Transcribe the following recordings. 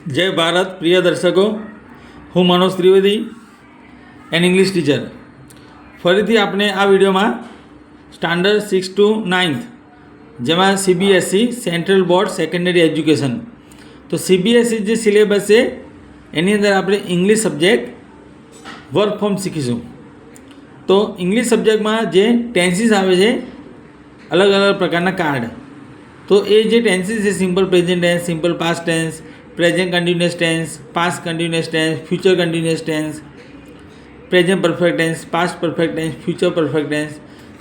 જય ભારત પ્રિય દર્શકો, હું Manoj Trivedi N English teacher. ફરીથી આપણે આ વિડીયોમાં સ્ટાન્ડર્ડ 6 to 9th જેમાં CBSE central board secondary education, તો CBSE જે સિલેબસ છે એની અંદર આપણે ઇંગ્લિશ સબ્જેક્ટ વર્ક ફોર્મ શીખીશું. તો ઇંગ્લિશ સબ્જેક્ટમાં જે ટેન્સીસ આવે છે અલગ અલગ પ્રકારના કાર્ડ, તો એ જે ટેન્સીસ છે simple present tense, simple past tense, present continuous tense, past continuous tense, future continuous tense, present perfect tense, past perfect tense, future perfect tense.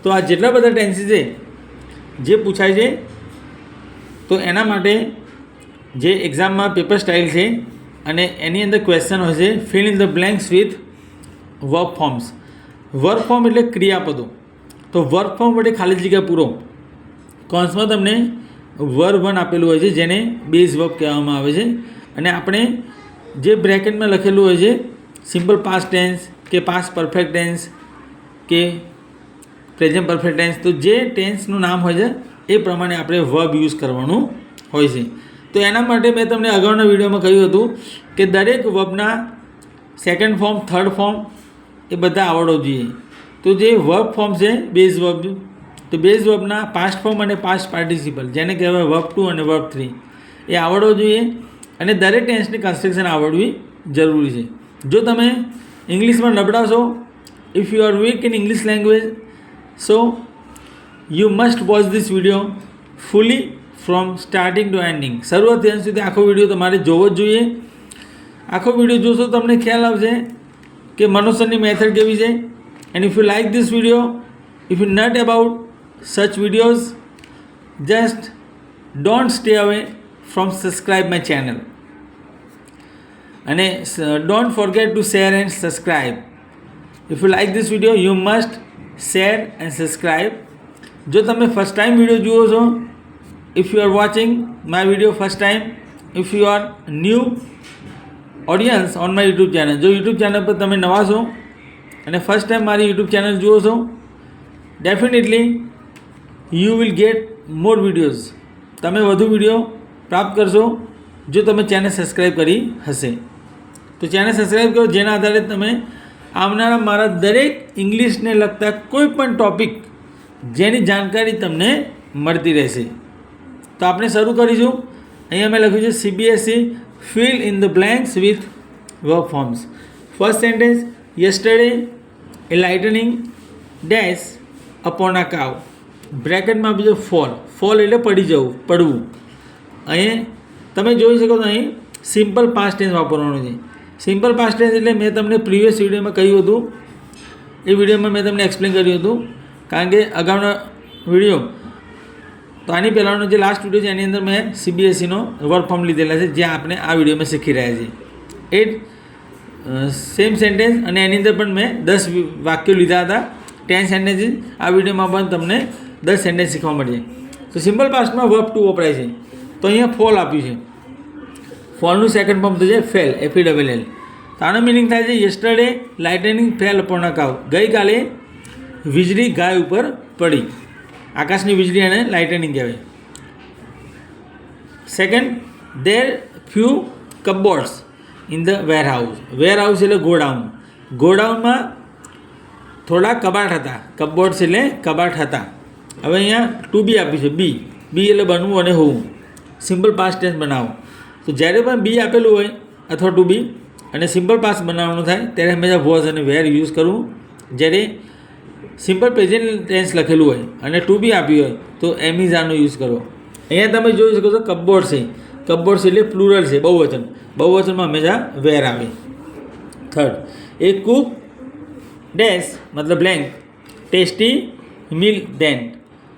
તો આ જેટલા બધા ટેન્સીસ છે જે પૂછાય છે, તો એના માટે જે એક્ઝામમાં પેપર સ્ટાઇલ છે અને એની અંદર ક્વેશ્ચન હોય છે fill in the blanks with work forms. Work form એટલે ક્રિયાપદો. તો વર્ક ફોર્મ વડે ખાલી જગ્યા પૂરો. કૌંસમાં તમને વર્બ 1 આપેલું હોય છે જેને બેઝ વર્બ કહેવામાં આવે છે, અને આપણે જે બ્રેકેટમાં લખેલું હોય છે સિમ્પલ પાસ્ટ ટેન્સ કે પાસ્ટ પરફેક્ટ ટેન્સ કે પ્રેઝન્ટ પરફેક્ટ ટેન્સ, તો જે ટેન્સનું નામ હોય છે એ પ્રમાણે આપણે વર્બ યુઝ કરવાનું હોય છે. તો એના માટે મેં તમને અગાઉના વિડીયોમાં કહ્યું હતું કે દરેક વર્બના સેકન્ડ ફોર્મ, થર્ડ ફોર્મ એ બધા આવડવું જોઈએ. તો જે વર્બ ફોર્મ છે બેઝ વર્બ, તો બેઝ વર્બના પાસ્ટ ફોર્મ અને પાસ્ટ પાર્ટિસિપલ જેને કહેવાય વર્બ 2 અને વર્બ 3 એ આવડવો જોઈએ, અને દરેક ટેન્સની કન્સ્ટ્રક્શન આવડવી જરૂરી છે. જો તમે ઇંગ્લિશમાં નબળા છો, if you are weak in English language, so you must watch this video fully from starting to ending. શરૂઆતથી અંત સુધી આખો વિડીયો તમારે જોવો જ જોઈએ. આખો વિડીયો જોશો તમને ખ્યાલ આવશે કે મનોજ સરની મેથડ કેવી છે. And if you like this video, if you not about such videos, just don't stay away from subscribe my channel, and don't forget to share and subscribe. If you like this video, you must share and subscribe. જો તમે first time video જુઓ છો, if you are watching my video first time, if you are new audience on my YouTube channel, જો YouTube channel પર તમે નવા છો અને ફર્સ્ટ ટાઈમ મારી YouTube ચેનલ જુઓ છો, definitely you will get more videos. તમે વધુ વિડીયો પ્રાપ્ત કરશો જો તમે ચેનલ સબસ્ક્રાઈબ કરી હશે. તો ચેનલ સબસ્ક્રાઈબ કરો, જેના આધારે તમે આવનારા મારા દરેક ઇંગ્લિશને લગતા કોઈ પણ ટૉપિક જેની જાણકારી તમને મળતી રહેશે. તો આપણે શરૂ કરીશું. અહીંયા મેં લખ્યું છે CBSE fill in the blanks with verb forms. First sentence, yesterday a lightning dash upon a cow. બ્રેકેટમાં બીજો ફોલ. ફોલ એટલે પડી જવું, પડવું. અહીં તમે જોઈ શકો તો અહીં સિમ્પલ પાસ્ટ ટેન્સ વાપરવાનું છે. સિમ્પલ પાસ્ટ ટેન્સ એટલે મેં તમને પ્રીવિયસ વિડીયોમાં કહ્યું હતું, એ વિડીયોમાં મેં તમને એક્સપ્લેન કર્યું હતું, કારણ કે અગાઉના વિડીયો તો આની પહેલાંનો જે લાસ્ટ વિડીયો છે એની અંદર મેં CBSEનો વર્ક ફોર્મ લીધેલા છે, જે આપણે આ વિડીયોમાં શીખી રહ્યા છીએ. એ સેમ સેન્ટેન્સ, અને એની અંદર પણ મેં 10 વાક્યો લીધા હતા, 10 સેન્ટેન્સીસ. આ વિડીયોમાં પણ તમને 10 સેન્ટેન્સ શીખવા મળશે. તો સિમ્પલ પાસ્ટમાં વર્બ 2 વપરાય છે. તો અહીંયા ફોલ આપ્યું છે. ફોલનું સેકન્ડ ફોર્મ થશે ફેલ, FELL. તો આનો મિનિંગ થાય છે yesterday lightning fail upon a કાવ. ગઈકાલે વીજળી ગાય ઉપર પડી. આકાશની વીજળી અને લાઇટનિંગ કહેવાય. Second, there few cupboards in the warehouse. Warehouse એટલે ગોડાઉન. ગોડાઉનમાં થોડા કબાટ હતા. કપબોર્ડ્સ એટલે કબાટ હતા. હવે અહીંયા ટુ બી આપ્યું છે. બી એટલે બનવું અને હોવું. સિમ્પલ પાસ્ટ ટેન્સ બનાવો. તો જ્યારે પણ બી આપેલું હોય અથવા ટુ બી અને સિમ્પલ પાસ્ટ બનાવવાનું થાય ત્યારે હંમેશા વોઝ અને વેર યુઝ કરવું. જ્યારે સિમ્પલ પ્રેઝન્ટ ટેન્સ લખેલું હોય અને ટુ બી આપ્યું હોય તો એમ ઇઝ આરનો યુઝ કરવો. અહીંયા તમે જોઈ શકો છો કપબોર્ડ છે. કપબોર્ડ એટલે પ્લુરલ છે, બહુવચન. બહુવચનમાં હંમેશા વેર આવે. થર્ડ, એ કુક ડેશ મતલબ બ્લેન્ક ટેસ્ટી મીલ દેન,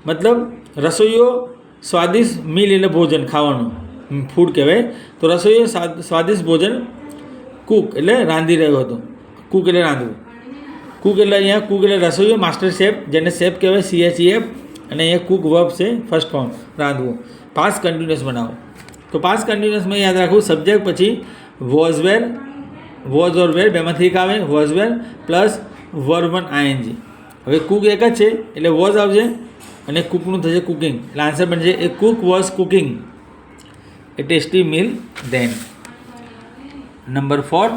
મતલબ રસોઈયો સ્વાદિષ્ટ, મીલ એટલે ભોજન, ખાવાનું, ફૂડ કહેવાય. તો રસોઈયો સ્વાદિષ્ટ ભોજન, કુક એટલે રાંધી રહ્યો હતો. કુક એટલે રાંધવું. કુક એટલે અહીંયા કુક એટલે રસોઈયો, માસ્ટર શેફ જેને શેફ કહેવાય, CHEF, અને અહીંયા કુક વર્બ છે ફર્સ્ટ ફોર્મ, રાંધવું. પાસ્ટ કન્ટિન્યુઅસ બનાવો. તો પાસ્ટ કન્ટિન્યુઅસમાં યાદ રાખવું સબ્જેક્ટ પછી વોઝ વેર, વોઝ ઓર વેર બેમાંથી એક આવે, was wear plus verb 1 ING. હવે કુક એક જ છે એટલે વોઝ આવશે અને કુકનું થશે કુકિંગ, એટલે આન્સર બનશે a cook was cooking a tasty meal then. Number 4,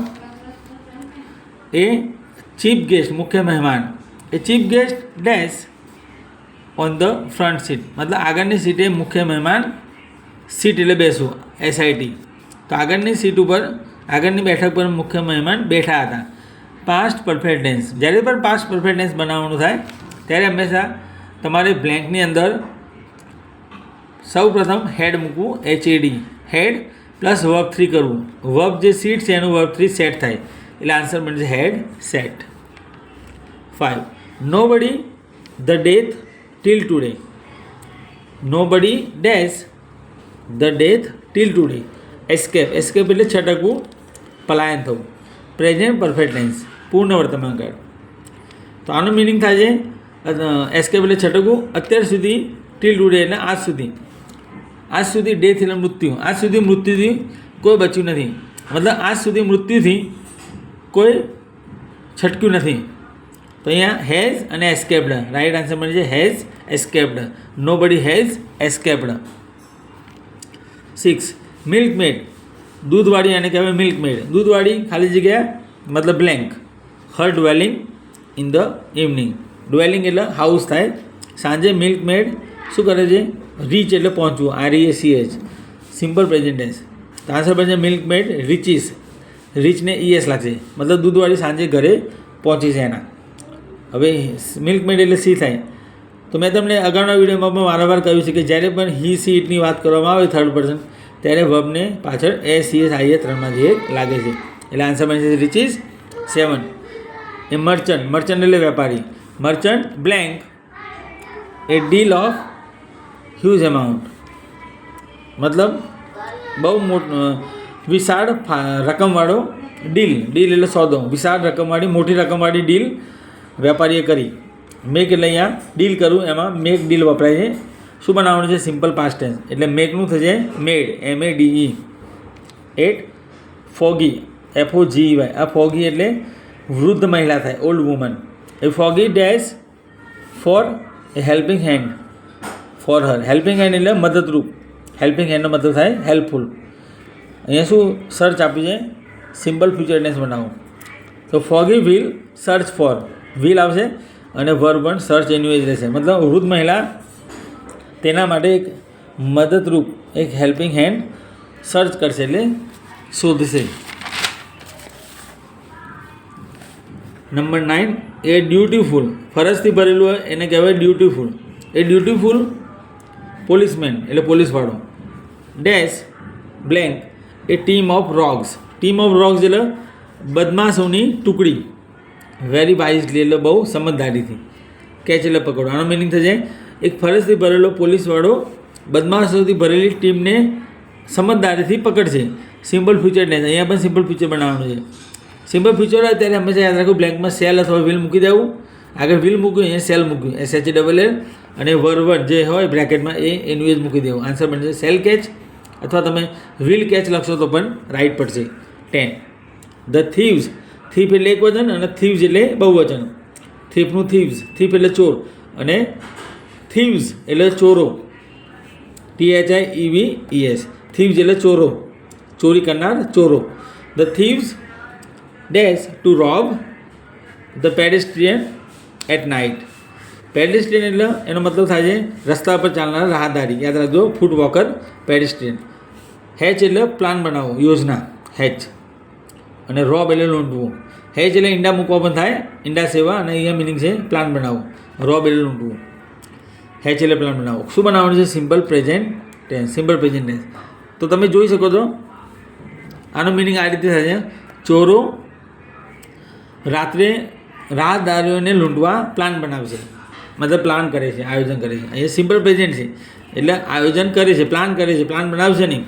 a chief guest મુખ્ય મહેમાન. A chief guest dash on the front seat, મતલબ આગળની સીટે મુખ્ય મહેમાન, સીટ એટલે બેસવું, SIT. તો આગળની સીટ ઉપર, આગળની બેઠક પર મુખ્ય મહેમાન બેઠા હતા. પાસ્ટ પરફેક્ટ ટેન્સ, જ્યારે પણ પાસ્ટ પરફેક્ટ ટેન્સ બનાવવાનું થાય ત્યારે હંમેશા તમારે બ્લેન્કની અંદર સૌ પ્રથમ હેડ મૂકવું, HAD, હેડ પ્લસ વર્બ 3 કરવું. વર્બ જે સીટ છે એનું વર્બ 3 સેટ થાય એટલે આન્સર બનશે head set. 5, nobody the death till today. Nobody dash the death till today. Escape, escape એટલે છટકવું, પલાયન થવું. પ્રેઝન્ટ પરફેક્ટ ટેન્સ, પૂર્ણ વર્તમાનકાળ. તો આનું મિનિંગ થાય છે એસ્કેપ એટલે છટકવું, અત્યાર સુધી, ટીલ ટુડે એટલે આજ સુધી. આજ સુધી, ડેથ એટલે મૃત્યુ, આજ સુધી મૃત્યુથી કોઈ બચ્યું નથી, મતલબ આજ સુધી મૃત્યુથી કોઈ છટક્યું નથી. તો અહીંયા હેઝ અને એસ્કેપ્ડ, રાઈટ આન્સર બને છે has escaped. Nobody has escaped. 6, milkmaid, દૂધવાળી અને કહેવાય મિલ્કમેડ. દૂધવાળી ખાલી જગ્યા મતલબ blank. Her dwelling in the evening. Dwelling એટલે હાઉસ થાય. સાંજે મિલ્કમેડ શું કરે છે? રીચ એટલે પહોંચવું, REACH, સિમ્પલ પ્રેઝન્ટ ટેન્સ. તો આન્સર બનશે મિલ્કમેડ રીચીસ. રીચને ES લાગશે, મતલબ દૂધવાળી સાંજે ઘરે પહોંચી છે એના. હવે મિલ્કમેડ એટલે સી થાય. તો મેં તમને અગાઉના વિડીયોમાં પણ વારંવાર કહ્યું છે કે જ્યારે પણ હી સી ઇટની વાત કરવામાં આવે થર્ડ પર્સન ત્યારે વર્બને પાછળ SES IS ત્રણમાંથી એક લાગે છે એટલે આન્સર બનશે રીચીસ. 7, એ મર્ચન્ટ, મર્ચન્ટ એટલે વેપારી. Merchant blank A deal of huge amount, મતલબ બહુ વિશાળ રકમવાળો ડીલ. ડીલ એટલે સોદો, વિશાળ રકમવાળી, મોટી રકમવાળી ડીલ વેપારીએ કરી. મેક એટલે અહીંયા ડીલ કરવું, એમાં મેક ડીલ વપરાય છે. શું બનાવવાનું છે? સિમ્પલ પાસ્ટ ટેન્સ એટલે મેકનું થશે મેડ, MADE. 8, ફોગી, FOGEY. આ ફોગી એટલે વૃદ્ધ મહિલા થાય, old woman. A foggy dash for a helping hand for her. Helping hand એટલે મદદરૂપ. હેલ્પિંગ હેન્ડનો મતલબ થાય હેલ્પફુલ. અહીંયા શું સર્ચ આપ્યું છે? સિમ્પલ ફ્યુચર ટેન્સ બનાવો. તો ફોગી વિલ સર્ચ ફોર, વિલ આવશે અને વર્બ પણ સર્ચ એનું જ રહેશે. મતલબ વૃદ્ધ મહિલા તેના માટે એક મદદરૂપ, એક હેલ્પિંગ હેન્ડ સર્ચ કરશે એટલે શોધશે. નંબર 9, એ ડ્યુટીફુલ, ફરજથી ભરેલું હોય એને કહેવાય ડ્યુટીફુલ. એ ડ્યુટીફુલ પોલીસમેન એટલે પોલીસવાળો. Dash blank a team of rogues. Team of rogues એટલે બદમાશોની ટુકડી. વેરી વાઇઝલી એટલે બહુ સમજદારીથી. કેચ એટલે પકડો. આનો મિનિંગ થશે એક ફરજથી ભરેલો પોલીસવાળો બદમાશોથી ભરેલી ટીમને સમજદારીથી પકડશે. સિમ્પલ ફ્યુચર ટેન્સ, અહીંયા પણ સિમ્પલ ફ્યુચર બનાવવાનું છે. સિમ્પલ ફ્યુચર હોય ત્યારે હંમેશા યાદ રાખવું બ્લેન્કમાં સેલ અથવા વિલ મૂકી દેવું. આગળ વિલ મૂક્યું, અહીંયા સેલ મૂક્યું, SHALL, અને વર્વર જે હોય બ્રેકેટમાં એનું જ મૂકી દેવું. આન્સર બનશે સેલ કેચ, અથવા તમે વિલ કેચ લખશો તો પણ રાઈટ પડશે. 10, ધ થીવ્સ. થીફ એટલે એક વચન અને થીવ્સ એટલે બહુવચન. થીફનું થીવ્સ, થીફ એટલે ચોર અને થીવ્સ એટલે ચોરો, THIEVES. થીવ્સ એટલે ચોરો, ચોરી કરનાર, ચોરો. The thieves dash to rob the pedestrian at night. Pedestrian એટલે એનો મતલબ થાય છે રસ્તા પર ચાલનાર રાહદારી. યાદ રાખજો, ફૂટ વોકર, પેડેસ્ટ્રિયન. હેચ એટલે પ્લાન બનાવવો, યોજના, હેચ. અને રોબ એટલે લૂંટવું. હેચ એટલે ઈંડા મૂકવા પણ થાય, ઈંડા સેવા, અને અહીંયા મિનિંગ છે પ્લાન બનાવવું. રોબ એટલે લૂંટવું, હેચ એટલે પ્લાન બનાવવું. શું બનાવવાનું છે? Simple present tense, simple present tense. તો તમે જોઈ શકો છો આનો મિનિંગ આ રીતે થાય છે: ચોરો રાત્રે રાહદારીઓને લૂંટવા પ્લાન બનાવશે, મતલબ પ્લાન કરે છે, આયોજન કરે છે. અહીંયા સિમ્પલ પ્રેઝન્ટ છે એટલે આયોજન કરે છે, પ્લાન કરે છે, પ્લાન બનાવશે નહીં.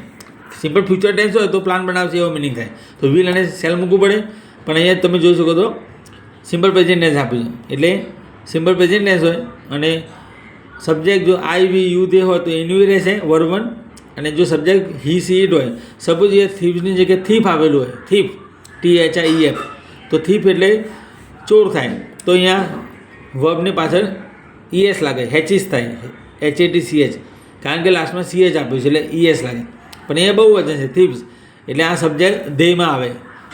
સિમ્પલ ફ્યુચર ટેન્સ હોય તો પ્લાન બનાવશે એવો મિનિંગ થાય. તો વિલ અને સેલ મૂકવું પડે, પણ અહીંયા તમે જોઈ શકો તો સિમ્પલ પ્રેઝન્ટ ટેન્સ આપ્યું છે. એટલે સિમ્પલ પ્રેઝન્ટ ટેન્સ હોય અને સબ્જેક્ટ જો I, V, U તે હોય તો એનું રહેશે વર્બ 1. અને જો સબ્જેક્ટ હી સી ઇટ હોય, સપોઝ એ થીફની જગ્યાએ થીફ આવેલું હોય, થીફ, THIEF, તો થીફ એટલે ચોર થાય. તો અહીંયા વર્બની પાછળ ES લાગે, હેચીસ થાય, HATCH, કારણ કે લાસ્ટમાં CH આપ્યું છે એટલે ES લાગે. પણ અહીંયા બહુ વચન છે થીવ્સ, એટલે આ સબ્જેક્ટ ધ્યેયમાં આવે.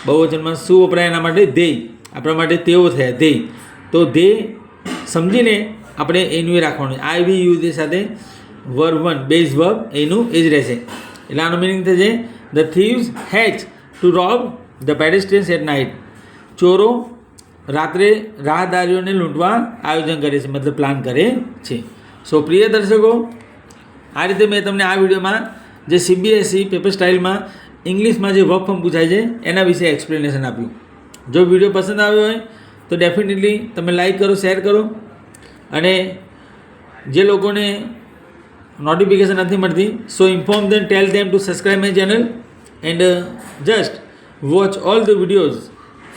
બહુવચનમાં શું વપરાય એના માટે ધ્યેય, આપણા માટે તેઓ થયા ધ્યેય. તો ધ્યેય સમજીને આપણે એનું એ રાખવાનું. આઈ વી યુ તે સાથે વર્બ 1 બેઝ વર્બ એનું એ જ રહેશે. એટલે આનો મિનિંગ થશે the thieves hatch to rob the pedestrians at night. ચોરો રાત્રે રાહદારીઓને લૂંટવા આયોજન કરે છે, મતલબ પ્લાન કરે છે. સો પ્રિય દર્શકો, આ રીતે મેં તમને આ વિડીયોમાં જે સીબીએસઈ પેપર સ્ટાઇલમાં ઇંગ્લિશમાં જે વર્ક ફોર્મ પૂછાય છે એના વિશે એક્સપ્લેનેશન આપ્યું. જો વિડીયો પસંદ આવ્યો હોય તો ડેફિનેટલી તમે લાઈક કરો, શેર કરો, અને જે લોકોને નોટિફિકેશન નથી મળતી so inform them, tell them to subscribe my channel and just watch all the videos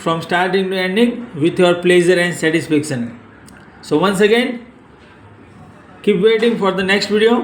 from starting to ending with your pleasure and satisfaction. So once again, keep waiting for the next video.